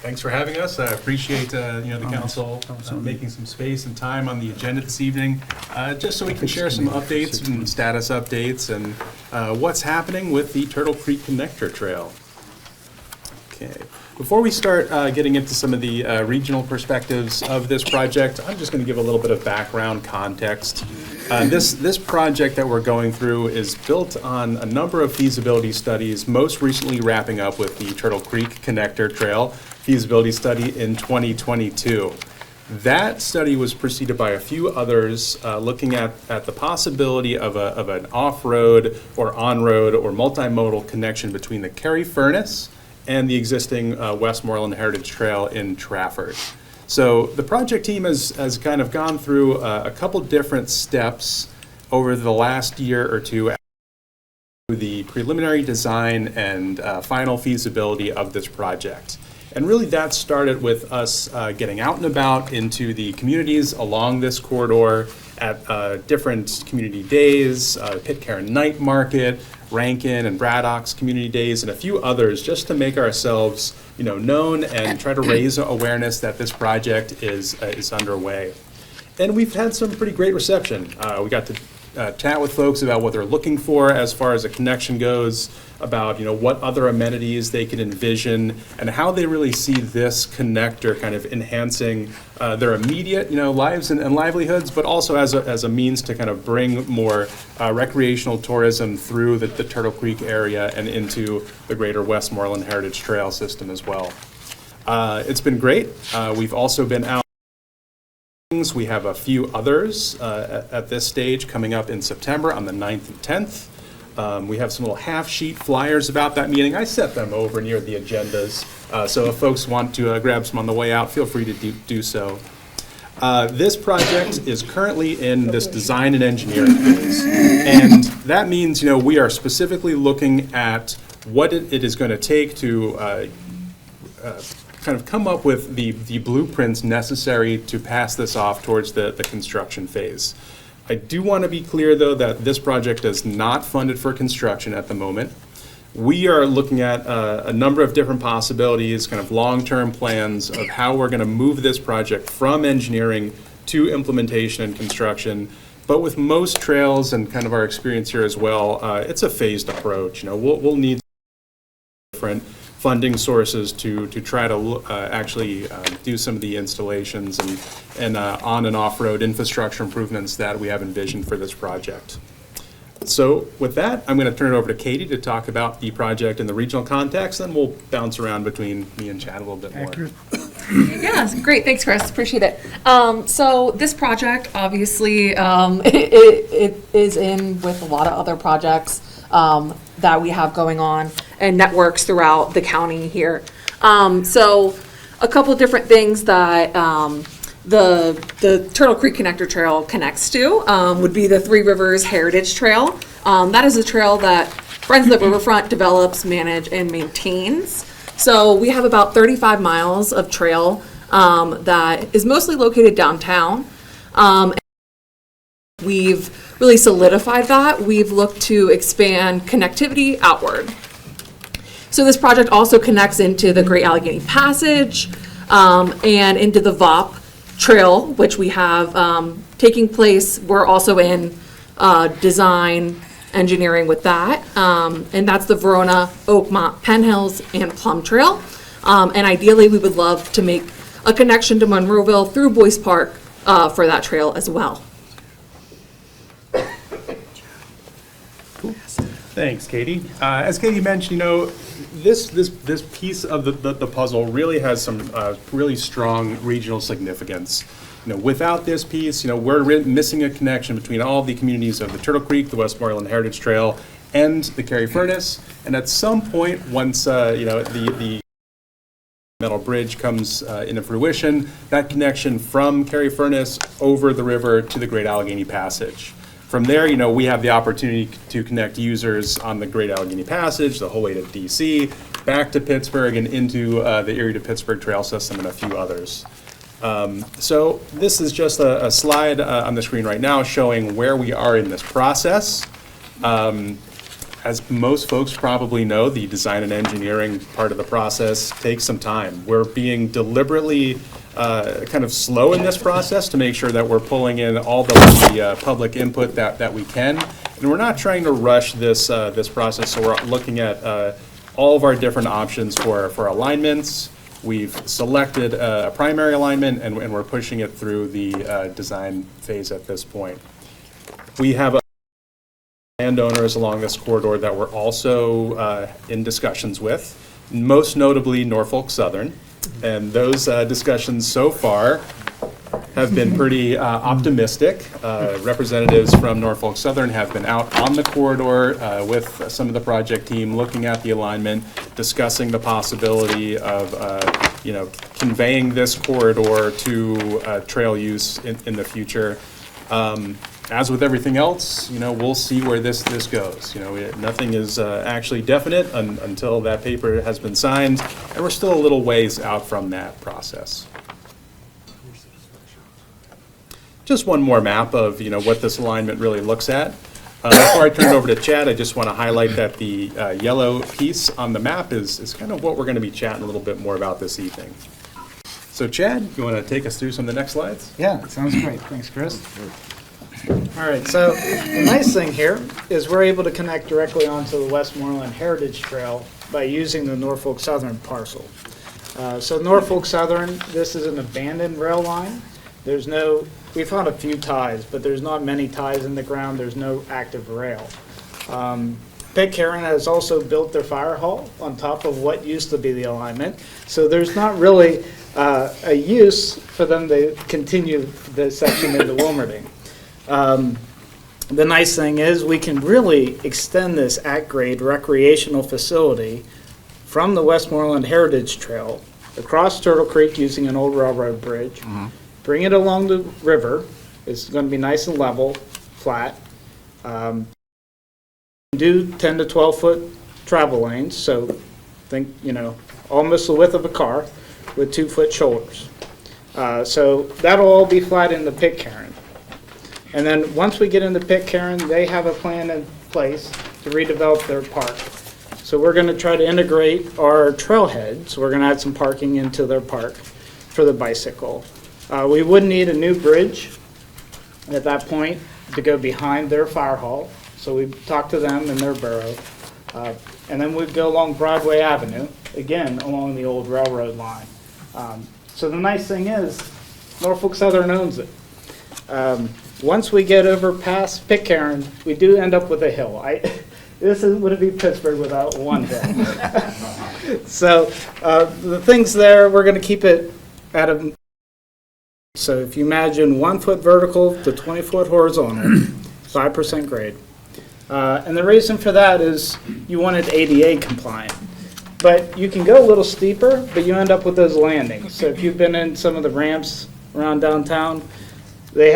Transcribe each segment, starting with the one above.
Thanks for having us. I appreciate the council making some space and time on the agenda this evening, just so we can share some updates and status updates and what's happening with the Turtle Creek Connector Trail. Okay. Before we start getting into some of the regional perspectives of this project, I'm just going to give a little bit of background context. This project that we're going through is built on a number of feasibility studies, most recently wrapping up with the Turtle Creek Connector Trail feasibility study in 2022. That study was preceded by a few others looking at the possibility of an off-road or on-road or multimodal connection between the Carrie Furnace and the existing Westmoreland Heritage Trail in Trafford. So the project team has kind of gone through a couple different steps over the last year or two, the preliminary design and final feasibility of this project. And really that started with us getting out and about into the communities along this corridor at different community days, Pitcairn Night Market, Rankin and Braddock's community days, and a few others, just to make ourselves known and try to raise awareness that this project is underway. And we've had some pretty great reception. We got to chat with folks about what they're looking for as far as a connection goes, about what other amenities they can envision, and how they really see this connector kind of enhancing their immediate lives and livelihoods, but also as a means to kind of bring more recreational tourism through the Turtle Creek area and into the greater Westmoreland Heritage Trail system as well. It's been great. We've also been out. We have a few others at this stage coming up in September on the 9th and 10th. We have some little half-sheet flyers about that meeting. I set them over near the agendas, so if folks want to grab some on the way out, feel free to do so. This project is currently in this design and engineering phase, and that means we are specifically looking at what it is going to take to kind of come up with the blueprints necessary to pass this off towards the construction phase. I do want to be clear, though, that this project is not funded for construction at the moment. We are looking at a number of different possibilities, kind of long-term plans of how we're going to move this project from engineering to implementation and construction. But with most trails and kind of our experience here as well, it's a phased approach. We'll need different funding sources to try to actually do some of the installations and on and off-road infrastructure improvements that we have envisioned for this project. So with that, I'm going to turn it over to Katie to talk about the project in the regional context, and we'll bounce around between me and Chad a little bit more. Yeah, great. Thanks, Chris. Appreciate it. So this project, obviously, it is in with a lot of other projects that we have going on and networks throughout the county here. So a couple of different things that the Turtle Creek Connector Trail connects to would be the Three Rivers Heritage Trail. That is a trail that Friends of the Riverfront develops, manage, and maintains. So we have about 35 miles of trail that is mostly located downtown. We've really solidified that. We've looked to expand connectivity outward. So this project also connects into the Great Allegheny Passage and into the VOP Trail, which we have taking place. We're also in design engineering with that, and that's the Verona, Oakmont, Penn Hills, and Plum Trail. And ideally, we would love to make a connection to Monroeville through Boyce Park for that trail as well. Thanks, Katie. As Katie mentioned, this piece of the puzzle really has some really strong regional significance. Without this piece, we're missing a connection between all the communities of the Turtle Creek, the Westmoreland Heritage Trail, and the Carrie Furnace. And at some point, once the metal bridge comes into fruition, that connection from Carrie Furnace over the river to the Great Allegheny Passage. From there, we have the opportunity to connect users on the Great Allegheny Passage the whole way to DC, back to Pittsburgh, and into the Erie to Pittsburgh Trail System and a few others. So this is just a slide on the screen right now showing where we are in this process. as most folks probably know, the design and engineering part of the process takes some time. We're being deliberately kind of slow in this process to make sure that we're pulling in all the public input that we can. And we're not trying to rush this process, so we're looking at all of our different options for alignments. We've selected a primary alignment, and we're pushing it through the design phase at this point. We have landowners along this corridor that we're also in discussions with, most notably Norfolk Southern. And those discussions so far have been pretty optimistic. Representatives from Norfolk Southern have been out on the corridor with some of the project team, looking at the alignment, discussing the possibility of conveying this corridor to trail use in the future. As with everything else, we'll see where this goes. Nothing is actually definite until that paper has been signed, and we're still a little ways out from that process. Just one more map of what this alignment really looks at. Before I turn it over to Chad, I just want to highlight that the yellow piece on the map is kind of what we're going to be chatting a little bit more about this evening. So Chad, you want to take us through some of the next slides? Yeah, that sounds great. Thanks, Chris. All right, so the nice thing here is we're able to connect directly onto the Westmoreland Heritage Trail by using the Norfolk Southern parcel. So Norfolk Southern, this is an abandoned rail line. We found a few ties, but there's not many ties in the ground. There's no active rail. Pitcairn has also built their fire hall on top of what used to be the alignment. So there's not really a use for them to continue the section into Wilmerding. The nice thing is we can really extend this at-grade recreational facility from the Westmoreland Heritage Trail across Turtle Creek using an old railroad bridge, bring it along the river. It's going to be nice and level, flat. Do 10 to 12 foot travel lanes, so think, almost the width of a car with 2 foot shoulders. So that'll all be flat in the Pitcairn. And then once we get into Pitcairn, they have a plan in place to redevelop their park. So we're going to try to integrate our trailheads. We're going to add some parking into their park for the bicycle. We would need a new bridge at that point to go behind their fire hall. So we talked to them in their borough. And then we'd go along Broadway Avenue, again, along the old railroad line. So the nice thing is, Norfolk Southern owns it. Once we get over past Pitcairn, we do end up with a hill. This wouldn't be Pittsburgh without one hill. So the things there, we're going to keep it at a... So if you imagine 1 foot vertical to 20 foot horizontal, 5% grade. And the reason for that is you want it ADA compliant. But you can go a little steeper, but you end up with those landings. So if you've been in some of the ramps around downtown, they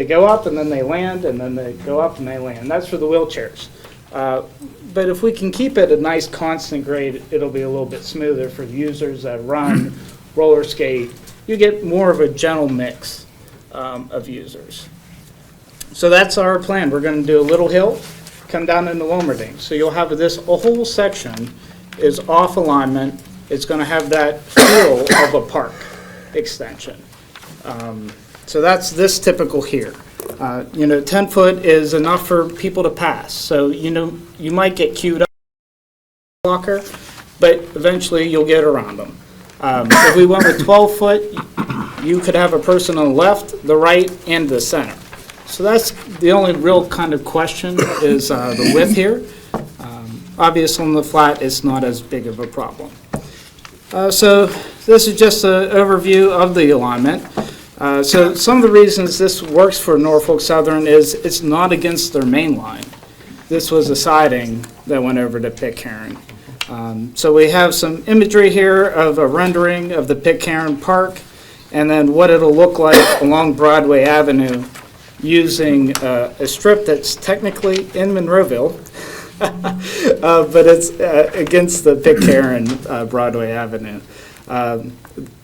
go up and then they land, and then they go up and they land. That's for the wheelchairs. But if we can keep it a nice constant grade, it'll be a little bit smoother for users that run, roller skate. You get more of a gentle mix of users. So that's our plan. We're going to do a little hill, come down into Wilmerding. So you'll have a whole section is off alignment. It's going to have that feel of a park extension. So that's this typical here. 10 foot is enough for people to pass. So, you might get queued up blocker, but eventually you'll get around them. If we went with 12 foot, you could have a person on the left, the right, and the center. So that's the only real kind of question is the width here. Obviously on the flat, it's not as big of a problem. So this is just an overview of the alignment. So some of the reasons this works for Norfolk Southern is it's not against their main line. This was a siding that went over to Pitcairn. So we have some imagery here of a rendering of the Pitcairn Park and then what it'll look like along Broadway Avenue using a strip that's technically in Monroeville, but it's against the Pitcairn Broadway Avenue.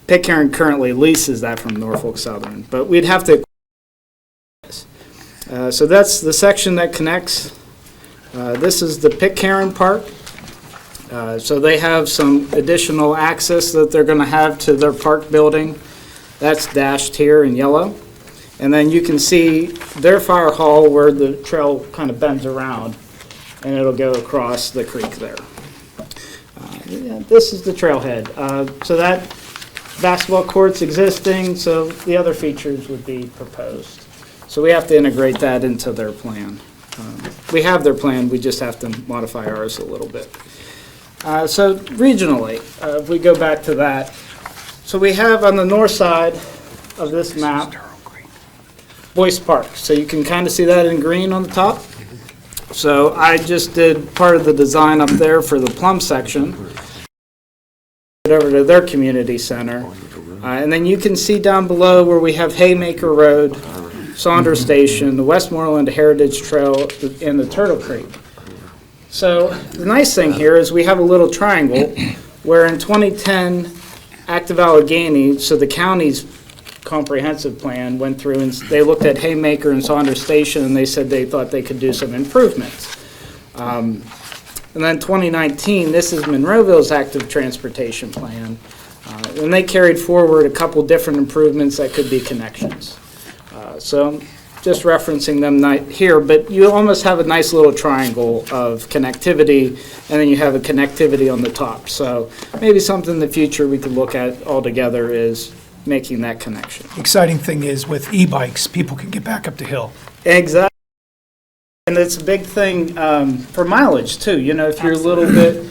Pitcairn currently leases that from Norfolk Southern, but we'd have to. So that's the section that connects This is the Pitcairn Park. So they have some additional access that they're going to have to their park building. That's dashed here in yellow. And then you can see their fire hall where the trail kind of bends around, and it'll go across the creek there. Yeah, this is the trailhead. So that basketball court's existing, so the other features would be proposed. So we have to integrate that into their plan. We have their plan, we just have to modify ours a little bit. So regionally, if we go back to that, so we have on the north side of this map, Boyce Park. So you can kind of see that in green on the top. So I just did part of the design up there for the plum section, over to their community center. And then you can see down below where we have Haymaker Road, Saunders Station, the Westmoreland Heritage Trail, and the Turtle Creek. So the nice thing here is we have a little triangle where in 2010, Active Allegheny, so the county's comprehensive plan went through and they looked at Haymaker and Saunders Station and they said they thought they could do some improvements. And then 2019, this is Monroeville's active transportation plan. And they carried forward a couple different improvements that could be connections. So just referencing them here, but you almost have a nice little triangle of connectivity, and then you have a connectivity on the top. So maybe something in the future we could look at all together is making that connection. Exciting thing is with e-bikes, people can get back up the hill. Exactly. And it's a big thing for mileage too. You know, if you're a little bit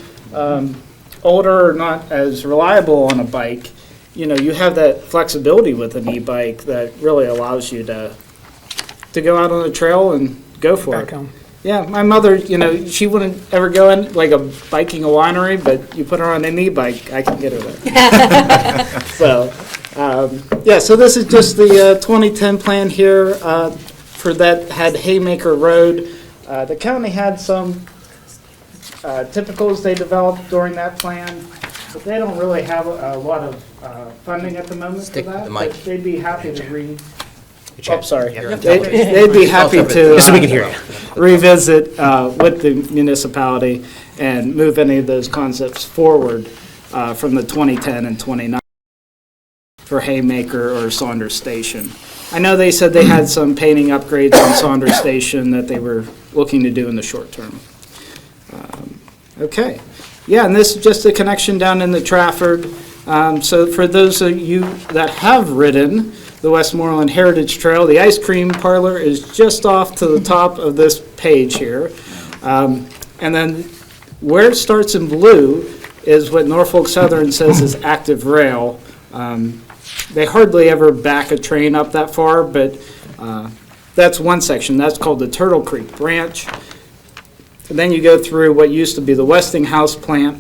older or not as reliable on a bike, you know, you have that flexibility with an e-bike that really allows you to go out on the trail and go for Back it. home. Yeah, my mother, you know, she wouldn't ever go in like a biking a winery, but you put her on an e-bike, I can get her there. So, yeah, so this is just the 2010 plan here for that had Haymaker Road. The county had some typicals they developed during that plan, but they don't really have a lot of funding at the moment for that. But they'd be happy to Oh, sorry. They'd be happy to so we can hear you. revisit with the municipality and move any of those concepts forward from the 2010 and 2019 for Haymaker or Saunders Station. I know they said they had some painting upgrades on Saunders Station that they were looking to do in the short term. Okay. Yeah, and this is just a connection down in the Trafford. So for those of you that have ridden the Westmoreland Heritage Trail, the ice cream parlor is just off to the top of this page here. And then where it starts in blue is what Norfolk Southern says is active rail. They hardly ever back a train up that far, but that's one section. That's called the Turtle Creek Branch. And then you go through what used to be the Westinghouse plant,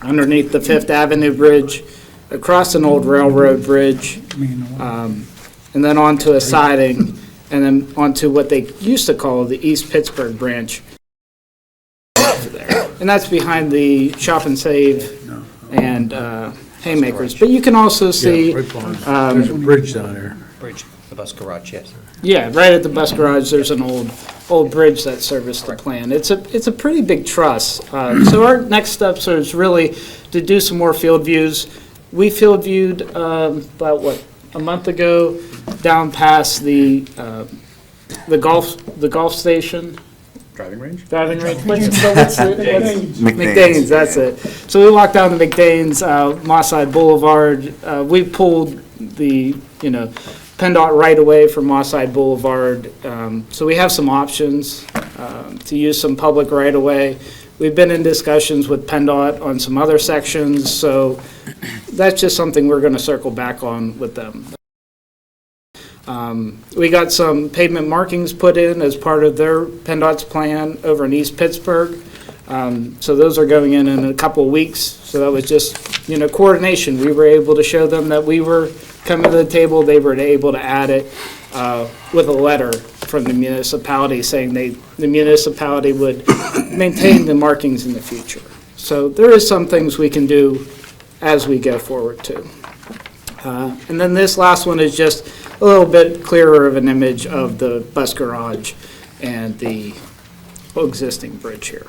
underneath the Fifth Avenue Bridge, across an old railroad bridge, and then onto a siding, and then onto what they used to call the East Pittsburgh branch. And that's behind the Shop and Save and Haymakers. But you can also see, There's a bridge down there. Bridge, the bus garage, yes. yeah, right at the bus garage, there's an old bridge that serviced the plan. It's a pretty big truss. So our next steps is really to do some more field views. We field viewed about a month ago down past the golf station. Driving range? McDane's, that's it. So we walked down to McDane's, Mosside Boulevard. We pulled the, PennDOT right away from Mosside Boulevard. So we have some options to use some public right away. We've been in discussions with PennDOT on some other sections, so that's just something we're going to circle back on with them. We got some pavement markings put in as part of their PennDOT's plan over in East Pittsburgh. So those are going in a couple of weeks. So that was just, coordination. We were able to show them that we were coming to the table. They were able to add it with a letter from the municipality saying the municipality would maintain the markings in the future. So there is some things we can do as we go forward too. And then this last one is just a little bit clearer of an image of the bus garage and the existing bridge here.